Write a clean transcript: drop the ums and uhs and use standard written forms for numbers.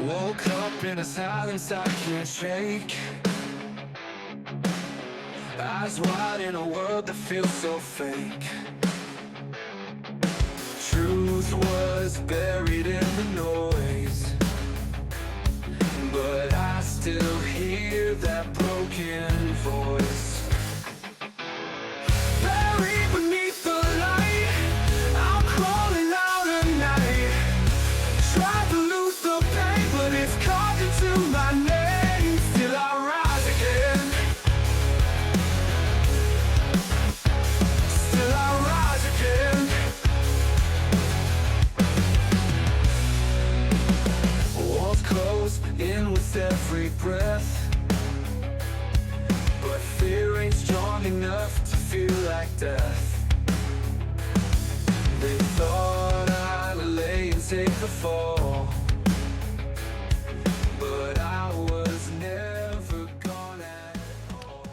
Woke up in a silence I can't shake, eyes wide in a world that feels so fake. Truth was buried in the noise, but I still hear that broken voice. Buried beneath the light, I'm crawling out at night. Try to lose the pain, but it's carved into my name. Still I rise again. Still I rise again. Walls close in with every breath, but fear ain't strong enough to feel like death. They thought I'd lay and take the fall,